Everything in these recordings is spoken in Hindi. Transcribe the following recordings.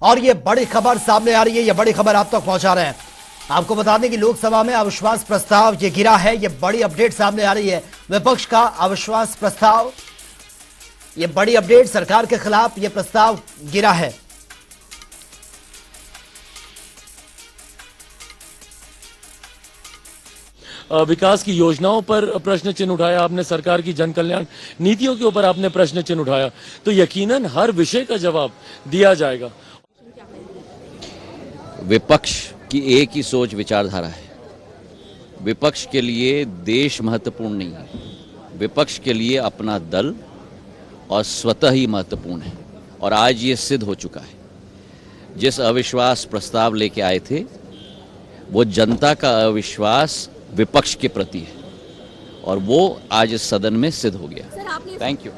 और ये बड़ी खबर सामने आ रही है, ये बड़ी खबर आप तक पहुंचा रहे हैं। आपको बता दें कि लोकसभा में अविश्वास प्रस्ताव ये गिरा है। ये बड़ी अपडेट सामने आ रही है, विपक्ष का अविश्वास प्रस्ताव, ये बड़ी अपडेट, सरकार के खिलाफ ये प्रस्ताव गिरा है। विकास की योजनाओं पर प्रश्न चिन्ह उठाया आपने, सरकार की जन कल्याण नीतियों के ऊपर आपने प्रश्न चिन्ह उठाया, तो यकीनन हर विषय का जवाब दिया जाएगा। विपक्ष की एक ही सोच विचारधारा है। विपक्ष के लिए देश महत्वपूर्ण नहीं है, विपक्ष के लिए अपना दल और स्वतः ही महत्वपूर्ण है। और आज ये सिद्ध हो चुका है। जिस अविश्वास प्रस्ताव लेके आए थे वो जनता का अविश्वास विपक्ष के प्रति है और वो आज इस सदन में सिद्ध हो गया। सर, आपने थैंक यू।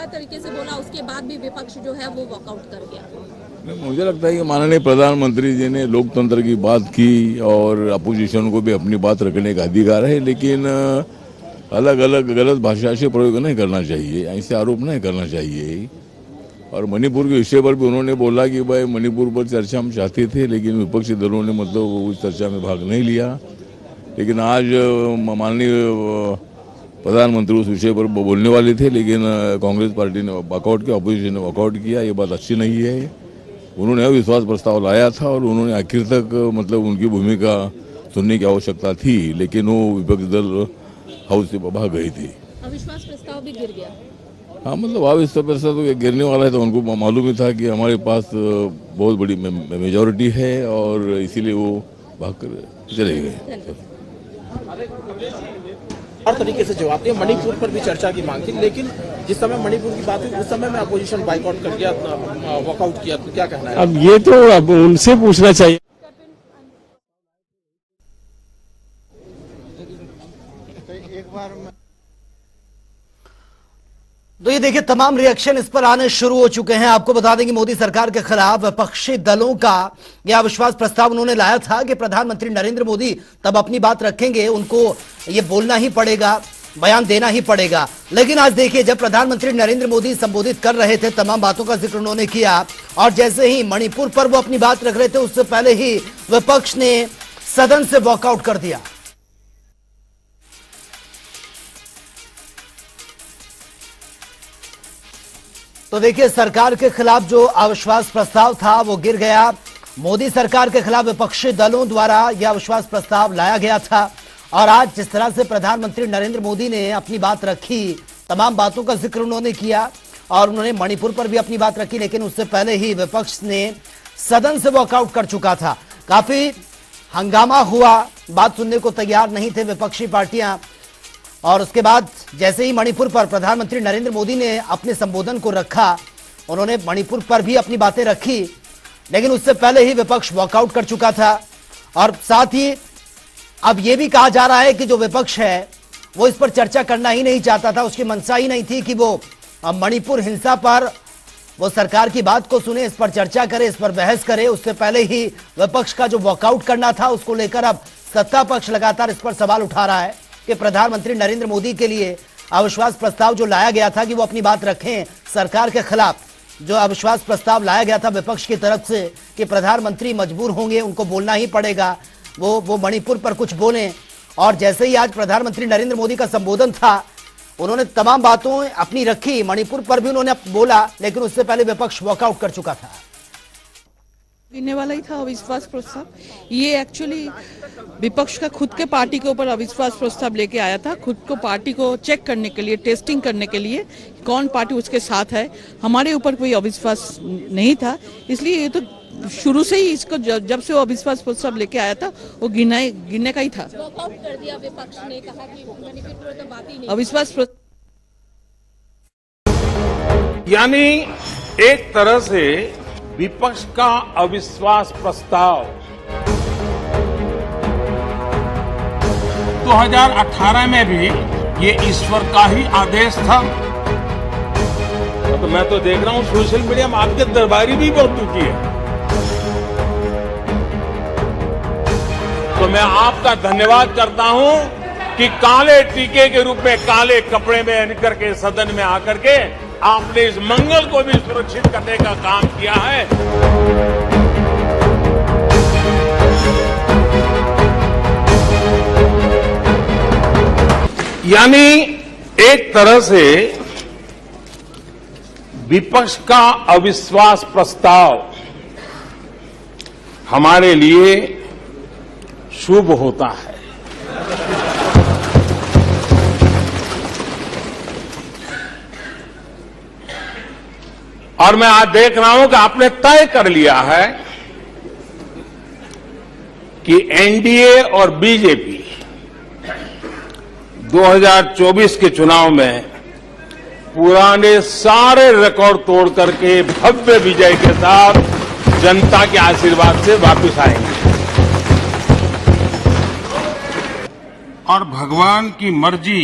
तरीके से बोला, उसके बाद भी विपक्ष जो है वो वॉकआउट कर गया। मुझे लगता है कि माननीय प्रधानमंत्री जी ने लोकतंत्र की बात की और अपोजिशन को भी अपनी बात रखने का अधिकार है, लेकिन अलग अलग गलत भाषा से प्रयोग नहीं करना चाहिए, ऐसे आरोप नहीं करना चाहिए। और मणिपुर के विषय पर भी उन्होंने बोला कि भाई मणिपुर पर चर्चा हम चाहते थे, लेकिन विपक्षी दलों ने मतलब उस चर्चा में भाग नहीं लिया। लेकिन आज माननीय प्रधानमंत्री उस विषय पर बोलने वाले थे, लेकिन कांग्रेस पार्टी ने वॉकआउट किया, अपोजिशन ने वॉकआउट किया। ये बात अच्छी नहीं है। उन्होंने अविश्वास प्रस्ताव लाया था और उन्होंने आखिर तक मतलब उनकी भूमिका सुनने की आवश्यकता थी, लेकिन वो विपक्षी दल हाउस से भाग गई थी। अविश्वास प्रस्ताव भी गिर गया। हाँ, मतलब अविश्वास प्रस्ताव तो गिरने वाला है, तो उनको मालूम ही था कि हमारे पास बहुत बड़ी मेजॉरिटी है और इसीलिए वो भाग कर चले गए। हर तरीके से जवाब दिया। मणिपुर पर भी चर्चा की मांग थी, लेकिन जिस समय मणिपुर की बात हुई उस समय में अपोजिशन बाइकआउट कर दिया, वॉकआउट किया। तो क्या कहना है? अब ये तो अब उनसे पूछना चाहिए। तो ये देखिए, तमाम रिएक्शन इस पर आने शुरू हो चुके हैं। आपको बता दें कि मोदी सरकार के खिलाफ विपक्षी दलों का यह अविश्वास प्रस्ताव उन्होंने लाया था कि प्रधानमंत्री नरेंद्र मोदी तब अपनी बात रखेंगे, उनको ये बोलना ही पड़ेगा, बयान देना ही पड़ेगा। लेकिन आज देखिए, जब प्रधानमंत्री नरेंद्र मोदी संबोधित कर रहे थे, तमाम बातों का जिक्र उन्होंने किया और जैसे ही मणिपुर पर वो अपनी बात रख रहे थे, उससे पहले ही विपक्ष ने सदन से वॉकआउट कर दिया। तो देखिए, सरकार के खिलाफ जो अविश्वास प्रस्ताव था वो गिर गया। मोदी सरकार के खिलाफ विपक्षी दलों द्वारा यह अविश्वास प्रस्ताव लाया गया था और आज जिस तरह से प्रधानमंत्री नरेंद्र मोदी ने अपनी बात रखी, तमाम बातों का जिक्र उन्होंने किया और उन्होंने मणिपुर पर भी अपनी बात रखी, लेकिन उससे पहले ही विपक्ष ने सदन से वॉकआउट कर चुका था। काफी हंगामा हुआ, बात सुनने को तैयार नहीं थे विपक्षी पार्टियां। और उसके बाद जैसे ही मणिपुर पर प्रधानमंत्री नरेंद्र मोदी ने अपने संबोधन को रखा, उन्होंने मणिपुर पर भी अपनी बातें रखी, लेकिन उससे पहले ही विपक्ष वॉकआउट कर चुका था। और साथ ही अब यह भी कहा जा रहा है कि जो विपक्ष है वो इस पर चर्चा करना ही नहीं चाहता था, उसकी मंशा ही नहीं थी कि वो मणिपुर हिंसा पर वो सरकार की बात को सुने, इस पर चर्चा करे, इस पर बहस करे। उससे पहले ही विपक्ष का जो वॉकआउट करना था, उसको लेकर अब सत्ता पक्ष लगातार इस पर सवाल उठा रहा है कि प्रधानमंत्री नरेंद्र मोदी के लिए अविश्वास प्रस्ताव जो लाया गया था कि वो अपनी बात रखें, सरकार के खिलाफ जो अविश्वास प्रस्ताव लाया गया था विपक्ष की तरफ से कि प्रधानमंत्री मजबूर होंगे, उनको बोलना ही पड़ेगा, वो मणिपुर पर कुछ बोलें। और जैसे ही आज प्रधानमंत्री नरेंद्र मोदी का संबोधन था, उन्होंने तमाम बातों अपनी रखी, मणिपुर पर भी उन्होंने बोला, लेकिन उससे पहले विपक्ष वॉकआउट कर चुका था। गिरने वाला ही था अविश्वास प्रस्ताव। ये एक्चुअली विपक्ष का खुद के पार्टी के ऊपर अविश्वास प्रस्ताव लेके आया था, खुद को पार्टी को चेक करने के लिए, टेस्टिंग करने के लिए कौन पार्टी उसके साथ है। हमारे ऊपर कोई अविश्वास नहीं था, इसलिए ये तो शुरू से ही इसको जब से वो अविश्वास प्रस्ताव लेके आया था वो गिरने का ही था। वॉकआउट कर दिया विपक्ष ने, कहा कि मणिपुर पर तो बात ही नहीं। अविश्वास यानी एक तरह से विपक्ष का अविश्वास प्रस्ताव 2018 में भी ये ईश्वर का ही आदेश था। तो मैं तो देख रहा हूं सोशल मीडिया में आपके दरबारी भी बोल चुकी है। तो मैं आपका धन्यवाद करता हूं कि काले टीके के रूप में, काले कपड़े में निकल के सदन में आकर के आपने इस मंगल को भी सुरक्षित करने का काम किया है। यानी एक तरह से विपक्ष का अविश्वास प्रस्ताव हमारे लिए शुभ होता है। और मैं आज देख रहा हूं कि आपने तय कर लिया है कि एनडीए और बीजेपी 2024 के चुनाव में पुराने सारे रिकॉर्ड तोड़ करके भव्य विजय के साथ जनता के आशीर्वाद से वापस आएंगे। और भगवान की मर्जी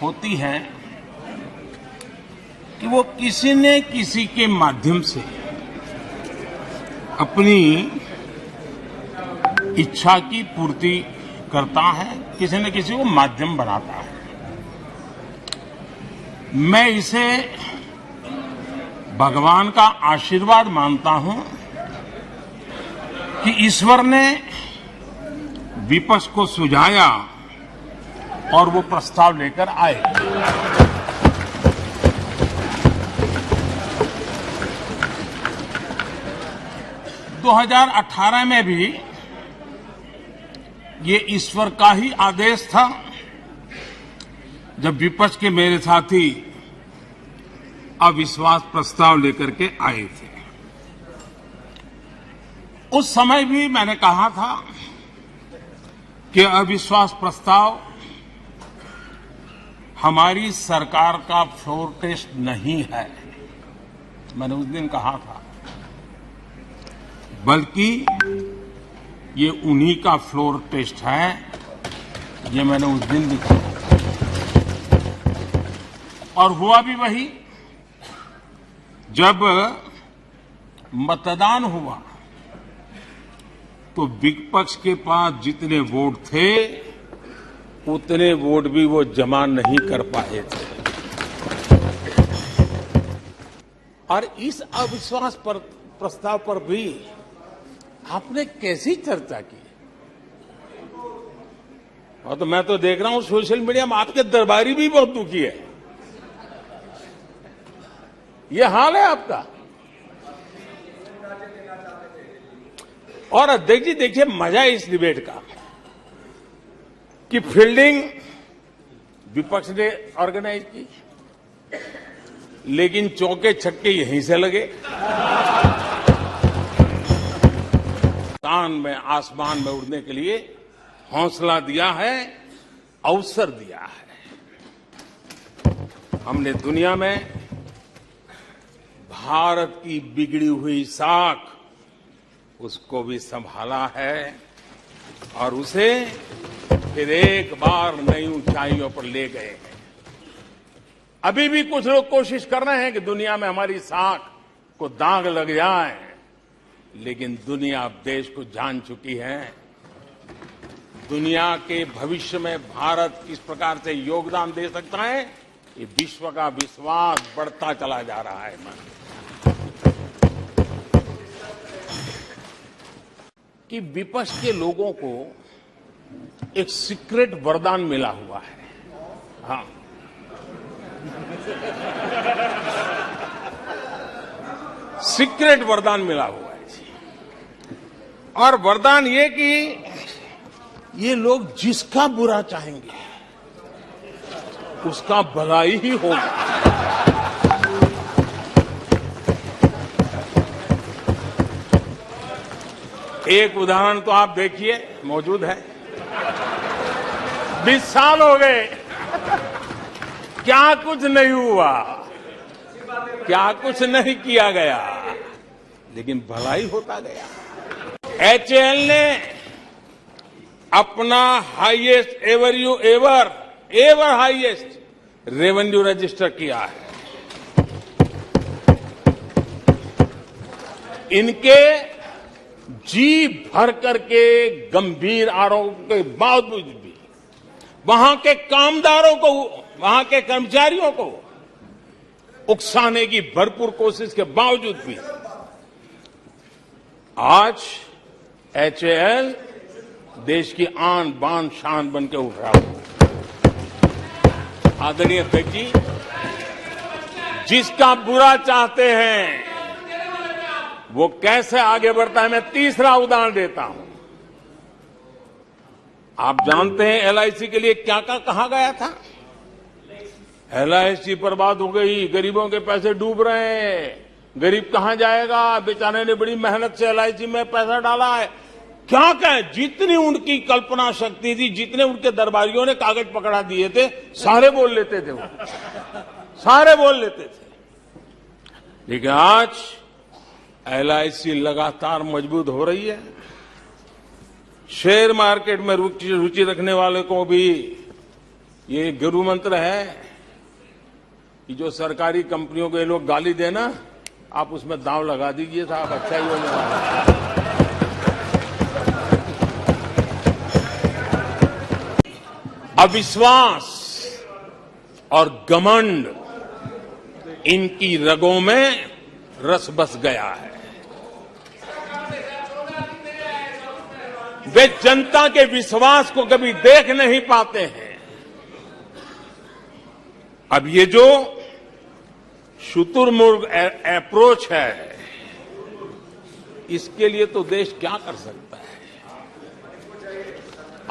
होती है कि वो किसी न किसी के माध्यम से अपनी इच्छा की पूर्ति करता है, किसी न किसी को माध्यम बनाता है। मैं इसे भगवान का आशीर्वाद मानता हूं कि ईश्वर ने विपक्ष को सुझाया और वो प्रस्ताव लेकर आए। दो 2018 में भी ये ईश्वर का ही आदेश था जब विपक्ष के मेरे साथी अविश्वास प्रस्ताव लेकर के आए थे। उस समय भी मैंने कहा था कि अविश्वास प्रस्ताव हमारी सरकार का फ्लोर टेस्ट नहीं है। मैंने उस दिन कहा था, बल्कि ये उन्हीं का फ्लोर टेस्ट है। ये मैंने उस दिन भी कहा और हुआ भी वही। जब मतदान हुआ तो विपक्ष के पास जितने वोट थे उतने वोट भी वो जमा नहीं कर पाए थे। और इस अविश्वास प्रस्ताव पर भी आपने कैसी चर्चा की? और तो मैं तो देख रहा हूं सोशल मीडिया में आपके दरबारी भी बहुत दुखी है। ये हाल है आपका। और अध्यक्ष जी देखिए, मजा है इस डिबेट का कि फील्डिंग विपक्ष ने ऑर्गेनाइज की, लेकिन चौके छक्के यहीं से लगे। तान में आसमान में उड़ने के लिए हौसला दिया है, अवसर दिया है। हमने दुनिया में भारत की बिगड़ी हुई साख उसको भी संभाला है और उसे फिर एक बार नई ऊंचाइयों पर ले गए हैं। अभी भी कुछ लोग कोशिश कर रहे हैं कि दुनिया में हमारी साख को दाग लग जाए, लेकिन दुनिया अब देश को जान चुकी है। दुनिया के भविष्य में भारत किस प्रकार से योगदान दे सकता है, ये विश्व का विश्वास बढ़ता चला जा रहा है। कि विपक्ष के लोगों को एक सीक्रेट वरदान मिला हुआ है। हाँ, सीक्रेट वरदान मिला हुआ है जी। और वरदान ये कि ये लोग जिसका बुरा चाहेंगे उसका भलाई ही होगा। एक उदाहरण तो आप देखिए, मौजूद है। 20 साल हो गए, क्या कुछ नहीं हुआ, क्या कुछ नहीं किया गया, लेकिन भलाई होता गया। HAL ने अपना highest ever highest revenue register किया है। इनके जी भर करके गंभीर आरोप के बावजूद भी वहां के कामदारों को, वहां के कर्मचारियों को उकसाने की भरपूर कोशिश के बावजूद भी आज HAL देश की आन बान शान बन के उठ रहा है। आदरणीय अध्यक्ष जी, जिसका बुरा चाहते हैं वो कैसे आगे बढ़ता है, मैं तीसरा उदाहरण देता हूं। आप जानते हैं LIC के लिए क्या क्या कहा गया था। LIC बर्बाद हो गई, गरीबों के पैसे डूब रहे हैं, गरीब कहां जाएगा, बेचारे ने बड़ी मेहनत से LIC में पैसा डाला है। क्या कहें, जितनी उनकी कल्पना शक्ति थी, जितने उनके दरबारियों ने कागज पकड़ा दिए थे, सारे बोल लेते थे वो, सारे बोल लेते थे। लेकिन आज LIC लगातार मजबूत हो रही है। शेयर मार्केट में रुचि रखने वाले को भी ये गुरु मंत्र है कि जो सरकारी कंपनियों को ये लोग गाली देना, आप उसमें दांव लगा दीजिए साहब, अच्छा ही होने वाला है। अविश्वास और घमंड इनकी रगों में रस बस गया है। वे जनता के विश्वास को कभी देख नहीं पाते हैं। अब ये जो शुतुरमुर्ग अप्रोच है, इसके लिए तो देश क्या कर सकता है।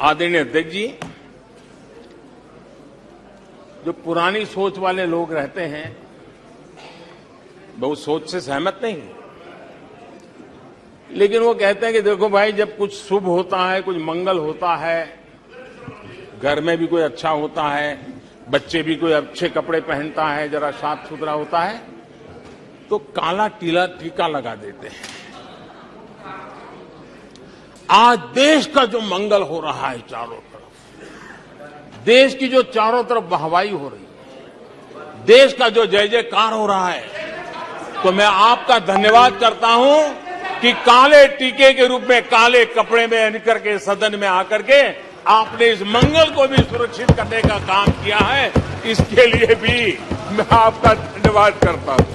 आदरणीय अध्यक्ष जी, जो पुरानी सोच वाले लोग रहते हैं वो उस सोच से सहमत नहीं, लेकिन वो कहते हैं कि देखो भाई, जब कुछ शुभ होता है, कुछ मंगल होता है, घर में भी कोई अच्छा होता है, बच्चे भी कोई अच्छे कपड़े पहनता है, जरा साफ सुथरा होता है, तो काला टीका लगा देते हैं। आज देश का जो मंगल हो रहा है चारों तरफ, देश की जो चारों तरफ वाहवाही हो रही है, देश का जो जय जयकार हो रहा है, तो मैं आपका धन्यवाद करता हूं कि काले टीके के रूप में, काले कपड़े में निकल के सदन में आकर के आपने इस मंगल को भी सुरक्षित करने का काम किया है। इसके लिए भी मैं आपका धन्यवाद करता हूं।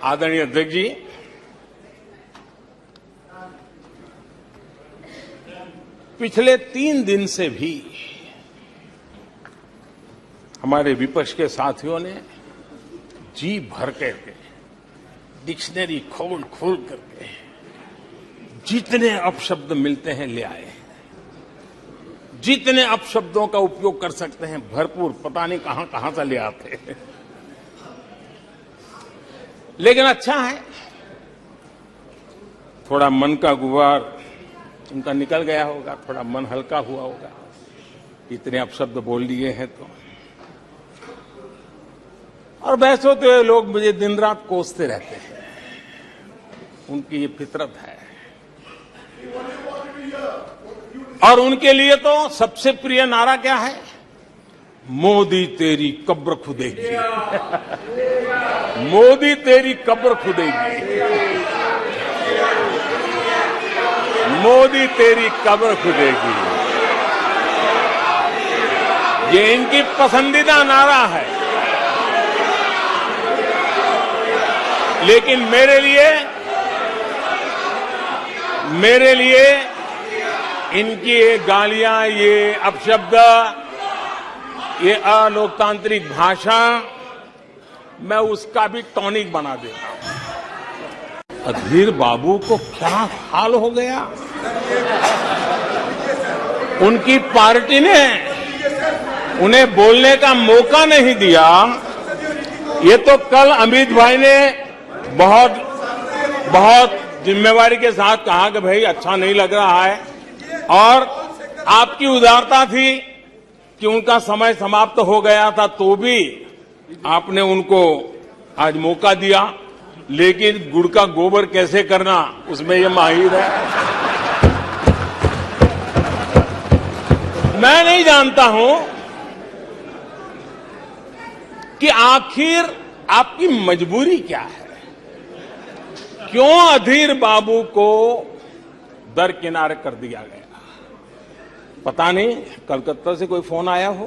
आदरणीय अध्यक्ष जी, पिछले 3 दिन से भी हमारे विपक्ष के साथियों ने जी भर करके, डिक्शनरी खोल खोल करके जितने अपशब्द मिलते हैं ले आए, जितने अपशब्दों का उपयोग कर सकते हैं भरपूर, पता नहीं कहां कहां से ले आते हैं। लेकिन अच्छा है, थोड़ा मन का गुबार उनका निकल गया होगा, थोड़ा मन हल्का हुआ होगा, इतने अपशब्द बोल लिए हैं तो। और वैसे तो ये लोग मुझे दिन रात कोसते रहते हैं, उनकी ये फितरत है। और उनके लिए तो सबसे प्रिय नारा क्या है? मोदी तेरी कब्र खुदेगी। मोदी तेरी कब्र खुदेगी, मोदी तेरी कब्र खुदेगी, ये इनकी पसंदीदा नारा है। लेकिन मेरे लिए इनकी ये गालियां, ये अपशब्द, ये अलोकतांत्रिक भाषा, मैं उसका भी टॉनिक बना देता हूं। अधीर बाबू को क्या हाल हो गया, उनकी पार्टी ने उन्हें बोलने का मौका नहीं दिया। ये तो कल अमित भाई ने बहुत जिम्मेवारी के साथ कहा कि भाई अच्छा नहीं लग रहा है, और आपकी उदारता थी कि उनका समय समाप्त हो गया था तो भी आपने उनको आज मौका दिया। लेकिन गुड़ का गोबर कैसे करना, उसमें ये माहिर है। मैं नहीं जानता हूं कि आखिर आपकी मजबूरी क्या है, क्यों अधीर बाबू को दरकिनार कर दिया गया। पता नहीं कलकत्ता से कोई फोन आया हो।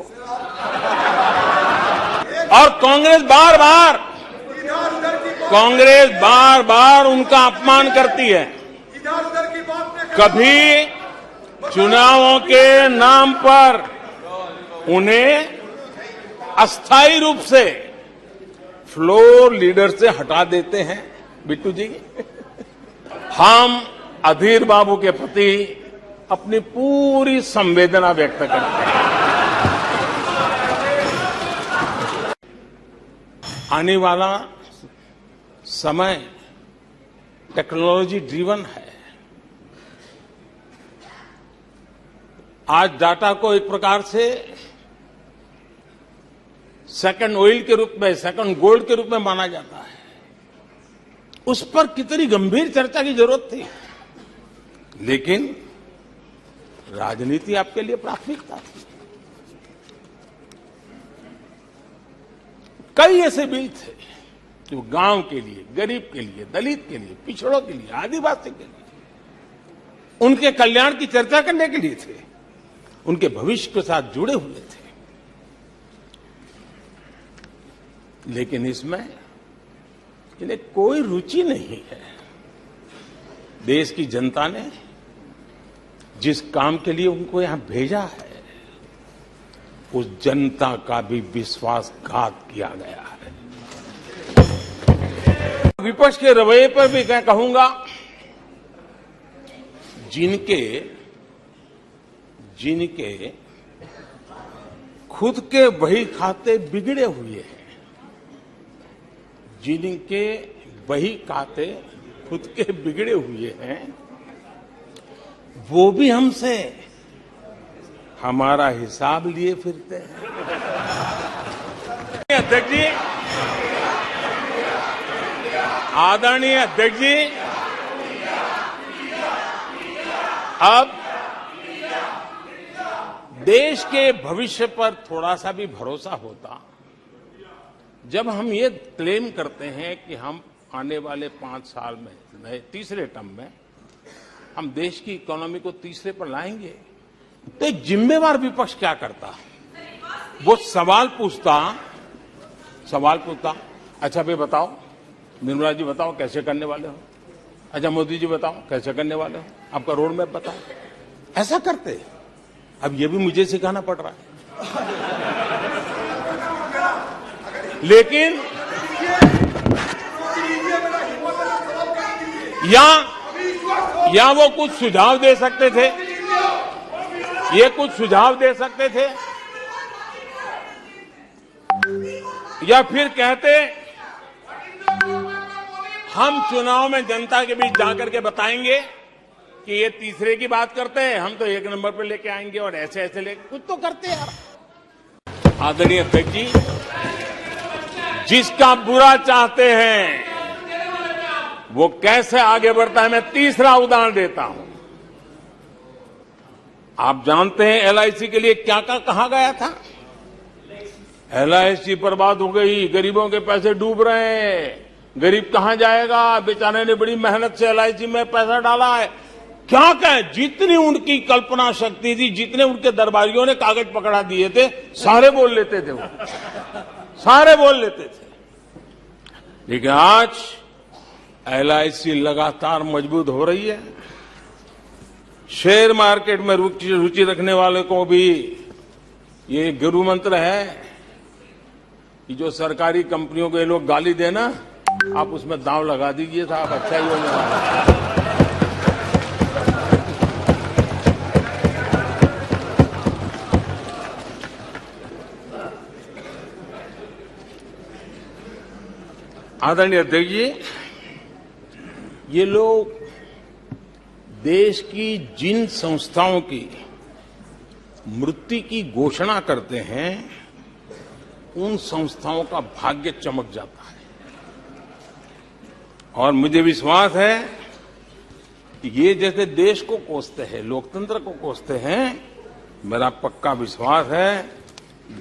और कांग्रेस बार बार उनका अपमान करती है। कभी चुनावों के नाम पर उन्हें अस्थायी रूप से फ्लोर लीडर से हटा देते हैं। बिट्टू जी, हम अधीर बाबू के प्रति अपनी पूरी संवेदना व्यक्त करते हैं। आने वाला समय टेक्नोलॉजी ड्रिवन है। आज डाटा को एक प्रकार से सेकंड ऑयल के रूप में, सेकंड गोल्ड के रूप में माना जाता है। उस पर कितनी गंभीर चर्चा की जरूरत थी, लेकिन राजनीति आपके लिए प्राथमिकता थी। कई ऐसे बिल थे जो गांव के लिए, गरीब के लिए, दलित के लिए, पिछड़ों के लिए, आदिवासी के लिए, उनके कल्याण की चर्चा करने के लिए थे, उनके भविष्य के साथ जुड़े हुए थे। लेकिन इसमें इन्हें कोई रुचि नहीं है। देश की जनता ने जिस काम के लिए उनको यहां भेजा है, उस जनता का भी विश्वासघात किया गया है। विपक्ष के रवैये पर भी मैं कहूंगा, जिनके खुद के बही खाते बिगड़े हुए हैं, जिनके बही खाते खुद के बिगड़े हुए हैं, वो भी हमसे हमारा हिसाब लिए फिरते हैं। अध्यक्ष जी, आदरणीय अध्यक्ष जी, अब देश के भविष्य पर थोड़ा सा भी भरोसा होता जब हम ये क्लेम करते हैं कि हम आने वाले 5 साल में, नए तीसरे टर्म में, हम देश की इकोनॉमी को तीसरे पर लाएंगे। तो एक जिम्मेवार विपक्ष क्या करता? वो सवाल पूछता, अच्छा भाई बताओ, निर्मला जी बताओ कैसे करने वाले हो, अच्छा मोदी जी बताओ कैसे करने वाले हो, आपका रोड मैप बताओ। ऐसा करते। अब ये भी मुझे सिखाना पड़ रहा है। लेकिन या वो कुछ सुझाव दे सकते थे, ये कुछ सुझाव दे सकते थे, या फिर कहते हम चुनाव में जनता के बीच जाकर के बताएंगे कि ये तीसरे की बात करते हैं, हम तो 1 नंबर पे लेके आएंगे और ऐसे ऐसे लेके कुछ तो करते यार। आदरणीय अध्यक्ष जी, जिसका बुरा चाहते हैं वो कैसे आगे बढ़ता है, मैं तीसरा उदाहरण देता हूं। आप जानते हैं एलआईसी के लिए क्या क्या कहा गया था? एलआईसी बर्बाद हो गई, गरीबों के पैसे डूब रहे हैं, गरीब कहां जाएगा, बेचारे ने बड़ी मेहनत से एलआईसी में पैसा डाला है। क्या कहें, जितनी उनकी कल्पना शक्ति थी, जितने उनके दरबारियों ने कागज पकड़ा दिए थे, सारे बोल लेते थे, वो सारे बोल लेते थे। लेकिन आज एलआईसी लगातार मजबूत हो रही है। शेयर मार्केट में रुचि रखने वाले को भी ये गुरु मंत्र है कि जो सरकारी कंपनियों को ये लोग गाली देना, आप उसमें दांव लगा दीजिए साहब, अच्छा ही होने वाला है। आदरणीय अध्यक्ष जी, ये लोग देश की जिन संस्थाओं की मृत्यु की घोषणा करते हैं, उन संस्थाओं का भाग्य चमक जाता है। और मुझे विश्वास है कि ये जैसे देश को कोसते हैं, लोकतंत्र को कोसते हैं, मेरा पक्का विश्वास है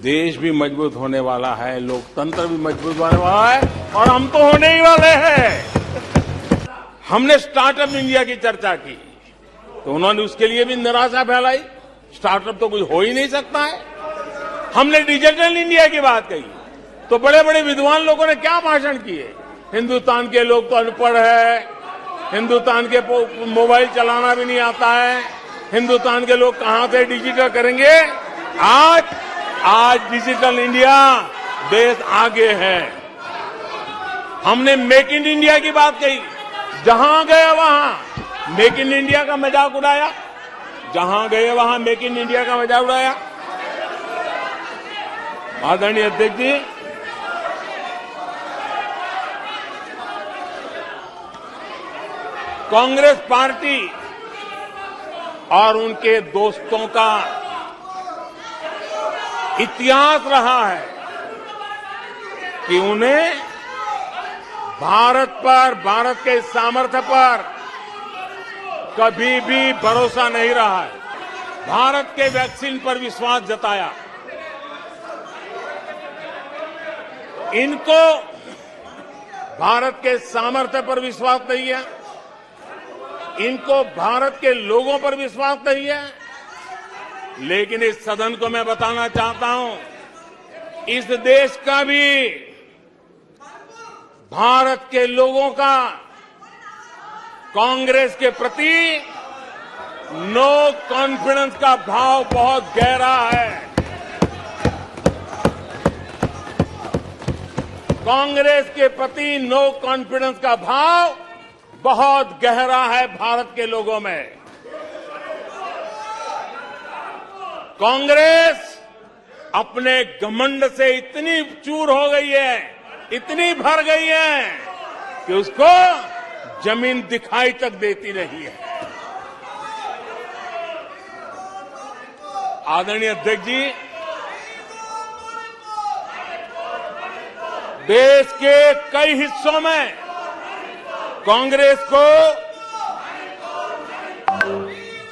देश भी मजबूत होने वाला है, लोकतंत्र भी मजबूत होने वाला है, और हम तो होने ही वाले हैं। हमने स्टार्टअप इंडिया की चर्चा की तो उन्होंने उसके लिए भी निराशा फैलाई। स्टार्टअप तो कुछ हो ही नहीं सकता है। हमने डिजिटल इंडिया की बात कही तो बड़े बड़े विद्वान लोगों ने क्या भाषण किए। हिंदुस्तान के लोग तो अनपढ़ है, हिंदुस्तान के मोबाइल चलाना भी नहीं आता है, हिंदुस्तान के लोग कहां से डिजिटल करेंगे। आज डिजिटल इंडिया देश आगे है। हमने मेक इन इंडिया की बात कही, जहां गए वहां मेक इन इंडिया का मजाक उड़ाया, जहां गए वहां मेक इन इंडिया का मजाक उड़ाया। आदरणीय अध्यक्ष जी, कांग्रेस पार्टी और उनके दोस्तों का इतिहास रहा है कि उन्हें भारत पर, भारत के सामर्थ्य पर कभी भी भरोसा नहीं रहा है। भारत के वैक्सीन पर विश्वास जताया। इनको भारत के सामर्थ्य पर विश्वास नहीं है, इनको भारत के लोगों पर विश्वास नहीं है। लेकिन इस सदन को मैं बताना चाहता हूं, इस देश का भी, भारत के लोगों का कांग्रेस के प्रति नो कॉन्फिडेंस का भाव बहुत गहरा है। कांग्रेस के प्रति नो कॉन्फिडेंस का भाव बहुत गहरा है भारत के लोगों में। कांग्रेस अपने घमंड से इतनी चूर हो गई है, इतनी भर गई है कि उसको जमीन दिखाई तक देती नहीं है। आदरणीय अध्यक्ष जी, देश के कई हिस्सों में कांग्रेस को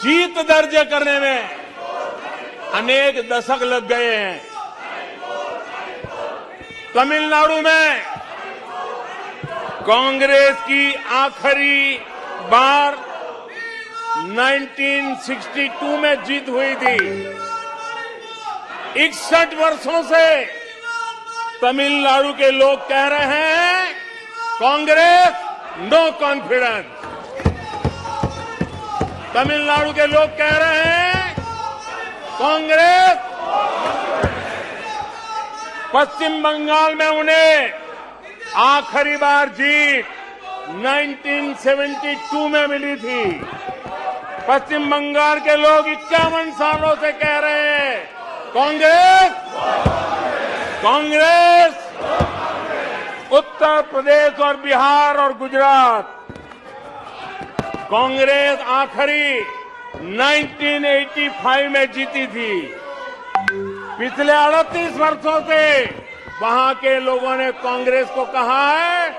जीत दर्ज करने में अनेक दशक लग गए हैं। तमिलनाडु में कांग्रेस की आखिरी बार 1962 में जीत हुई थी। 61 वर्षों से तमिलनाडु के लोग कह रहे हैं कांग्रेस नो कॉन्फिडेंस। तमिलनाडु के लोग कह रहे हैं कांग्रेस। पश्चिम बंगाल में उन्हें आखिरी बार जीत 1972 में मिली थी। पश्चिम बंगाल के लोग 51 सालों से कह रहे हैं कांग्रेस, कांग्रेस। उत्तर प्रदेश और बिहार और गुजरात कांग्रेस आखिरी 1985 में जीती थी। पिछले 38 वर्षों से वहां के लोगों ने कांग्रेस को कहा है,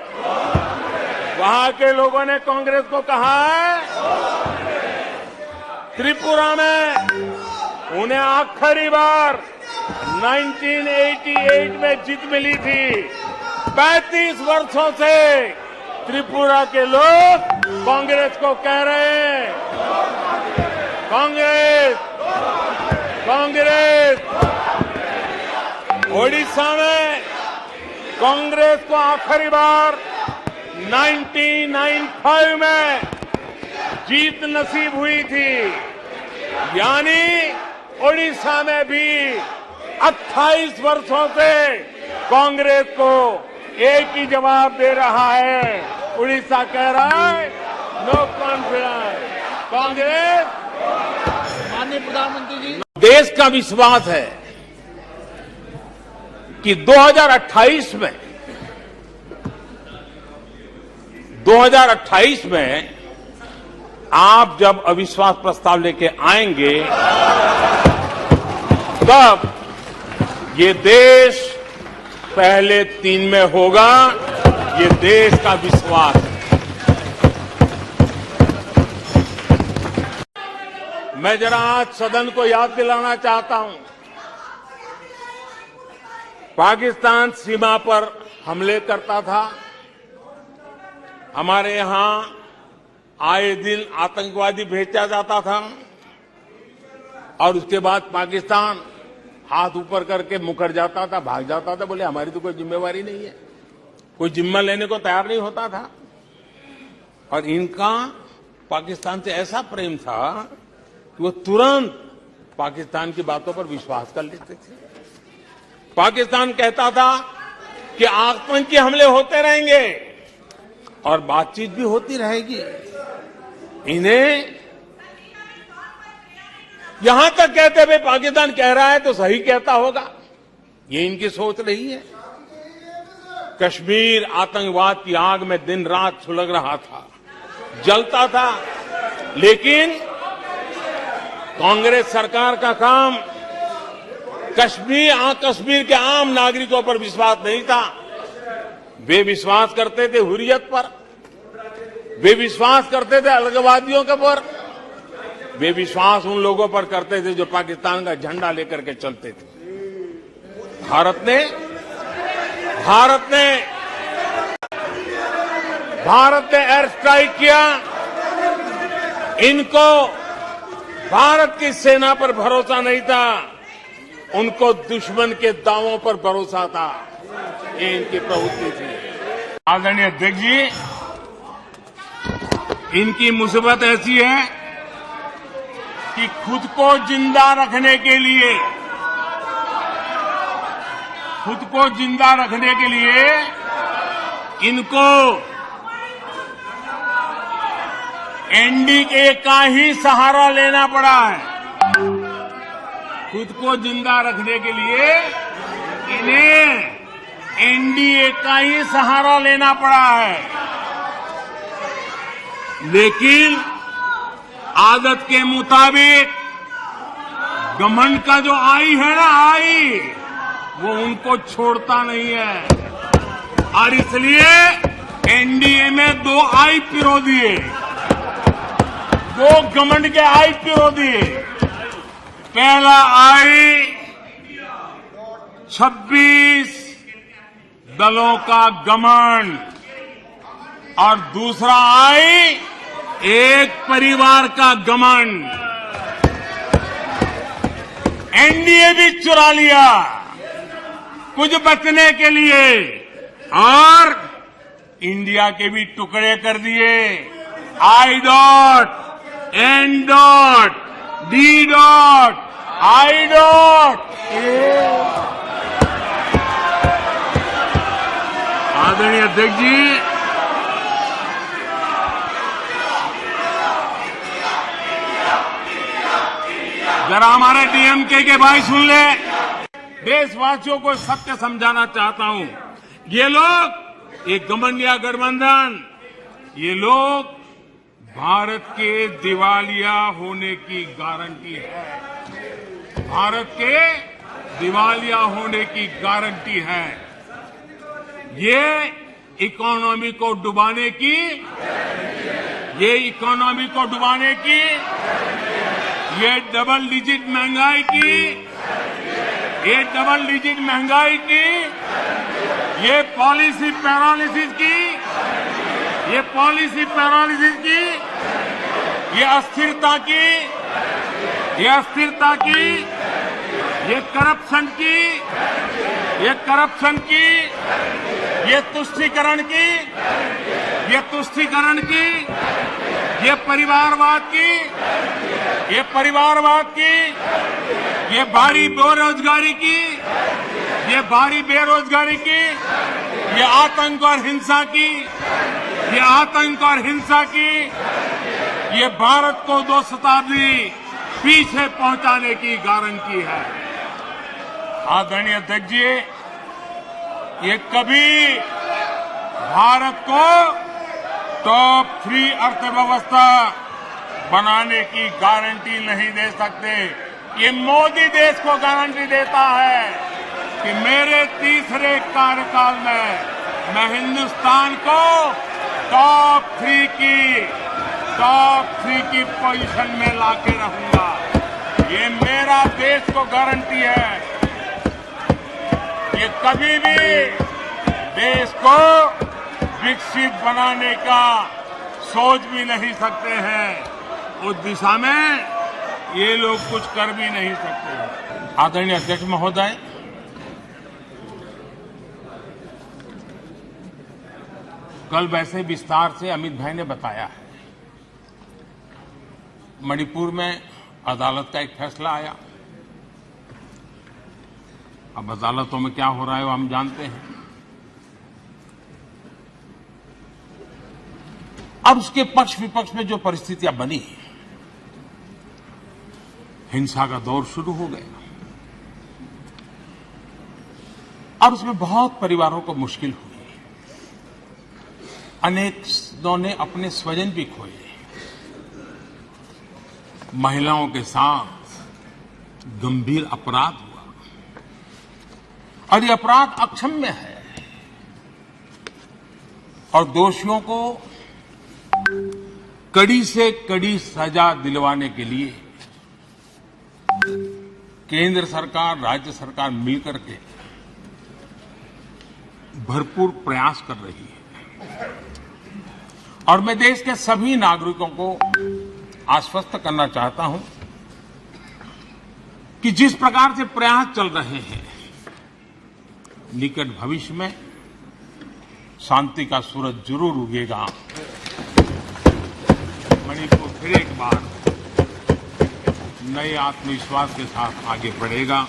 वहां के लोगों ने कांग्रेस को कहा है। त्रिपुरा में उन्हें आखिरी बार 1988 में जीत मिली थी। 35 वर्षों से त्रिपुरा के लोग कांग्रेस को कह रहे हैं कांग्रेस, कांग्रेस। ओडिशा में कांग्रेस को आखिरी बार 1995 में जीत नसीब हुई थी। यानी ओडिशा में भी 28 वर्षों से कांग्रेस को एक ही जवाब दे रहा है। उड़ीसा कह रहा है नो कॉन्फिडेंस, कांग्रेस। माननीय प्रधानमंत्री जी, देश का विश्वास है कि 2028 में आप जब अविश्वास प्रस्ताव लेके आएंगे तब ये देश पहले 3 में होगा। ये देश का विश्वास है। मैं जरा आज सदन को याद दिलाना चाहता हूं, पाकिस्तान सीमा पर हमले करता था। हमारे यहां आए दिन आतंकवादी भेजा जाता था। और उसके बाद पाकिस्तान हाथ ऊपर करके मुकर जाता था, भाग जाता था, बोले हमारी तो कोई जिम्मेवारी नहीं है, कोई जिम्मा लेने को तैयार नहीं होता था। और इनका पाकिस्तान से ऐसा प्रेम था कि वो तुरंत पाकिस्तान की बातों पर विश्वास कर लेते थे। पाकिस्तान कहता था कि आतंकी हमले होते रहेंगे और बातचीत भी होती रहेगी। इन्हें यहां तक कहते हुए पाकिस्तान कह रहा है तो सही कहता होगा, ये इनकी सोच रही है। कश्मीर आतंकवाद की आग में दिन रात सुलग रहा था, जलता था, लेकिन कांग्रेस सरकार का काम कश्मीर के आम नागरिकों पर विश्वास नहीं था। वे विश्वास करते थे हुर्रियत पर, वे विश्वास करते थे अलगवादियों के पर, वे विश्वास उन लोगों पर करते थे जो पाकिस्तान का झंडा लेकर के चलते थे। भारत ने एयर स्ट्राइक किया। इनको भारत की सेना पर भरोसा नहीं था, उनको दुश्मन के दावों पर भरोसा था। ये इनकी प्रवृत्ति थी। आदरणीय अध्यक्ष जी, इनकी मुसीबत ऐसी है कि खुद को जिंदा रखने के लिए इनको एनडीए का ही सहारा लेना पड़ा है। खुद को जिंदा रखने के लिए इन्हें एनडीए का ही सहारा लेना पड़ा है। लेकिन आदत के मुताबिक घमंड का जो आई है ना, वो उनको छोड़ता नहीं है और इसलिए एनडीए में 2 आई पिरो दिए, 2 घमंड के आई पिरो दिए। पहला आई 26 दलों का घमंड और दूसरा आई एक परिवार का घमंड। एनडीए भी चुरा लिया कुछ बचने के लिए और इंडिया के भी टुकड़े कर दिए। I dot, N dot, D dot, I dot. आदरणीय अध्यक्ष जी, जरा हमारे डीएमके के भाई सुन ले। देशवासियों को सत्य समझाना चाहता हूं। ये लोग, एक घमंडिया गठबंधन, ये लोग भारत के दिवालिया होने की गारंटी है। भारत के दिवालिया होने की गारंटी है। ये इकोनॉमी को डुबाने की, ये डबल डिजिट महंगाई की, ये पॉलिसी पैरालिसिस की, ये अस्थिरता की, ये करप्शन की, ये तुष्टीकरण की, ये परिवारवाद की, ये भारी बेरोजगारी की, ये आतंक और हिंसा की, ये भारत को 2 शताब्दी पीछे पहुंचाने की गारंटी है। आदरणीय अध्यक्ष जी, ये कभी भारत को टॉप 3 अर्थव्यवस्था बनाने की गारंटी नहीं दे सकते। ये मोदी देश को गारंटी देता है कि मेरे तीसरे कार्यकाल में मैं हिंदुस्तान को टॉप 3 की पोजीशन में लाके रहूंगा। ये मेरा देश को गारंटी है। ये कभी भी देश को विकसित बनाने का सोच भी नहीं सकते हैं। उस दिशा में ये लोग कुछ कर भी नहीं सकते। आदरणीय अध्यक्ष महोदय, कल वैसे विस्तार से अमित भाई ने बताया है। मणिपुर में अदालत का एक फैसला आया। अब अदालतों में क्या हो रहा है वो हम जानते हैं। अब उसके पक्ष विपक्ष में जो परिस्थितियां बनी, हिंसा का दौर शुरू हो गया और उसमें बहुत परिवारों को मुश्किल हुई। अनेकों ने अपने स्वजन भी खोए। महिलाओं के साथ गंभीर अपराध हुआ और ये अपराध अक्षम्य है और दोषियों को कड़ी से कड़ी सजा दिलवाने के लिए केंद्र सरकार, राज्य सरकार मिलकर के भरपूर प्रयास कर रही है। और मैं देश के सभी नागरिकों को आश्वस्त करना चाहता हूं कि जिस प्रकार से प्रयास चल रहे हैं, निकट भविष्य में शांति का सूरज जरूर उगेगा। मणिपुर फिर एक बार नए आत्मविश्वास के साथ आगे बढ़ेगा।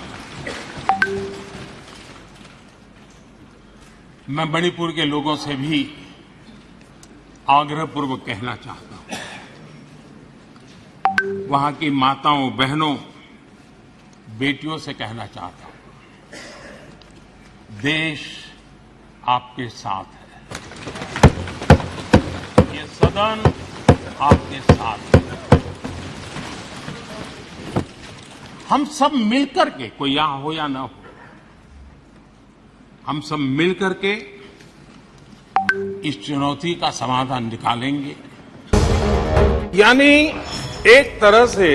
मैं मणिपुर के लोगों से भी आग्रहपूर्वक कहना चाहता हूं, वहां की माताओं, बहनों, बेटियों से कहना चाहता हूं, देश आपके साथ है। ये सदन आपके साथ है। हम सब मिलकर के, कोई यहां हो या ना हो, हम सब मिलकर के इस चुनौती का समाधान निकालेंगे। यानी एक तरह से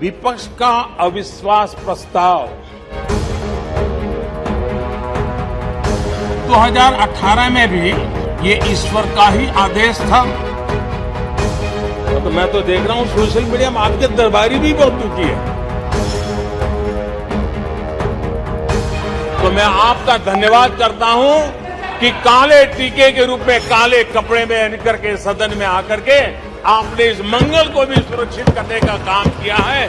विपक्ष का अविश्वास प्रस्ताव 2018 में भी ये ईश्वर का ही आदेश था। तो मैं तो देख रहा हूं सोशल मीडिया में आपके दरबारी भी बहुत दुखी है। तो मैं आपका धन्यवाद करता हूं कि काले टीके के रूप में काले कपड़े में निकल के सदन में आकर के आपने इस मंगल को भी सुरक्षित करने का काम किया है।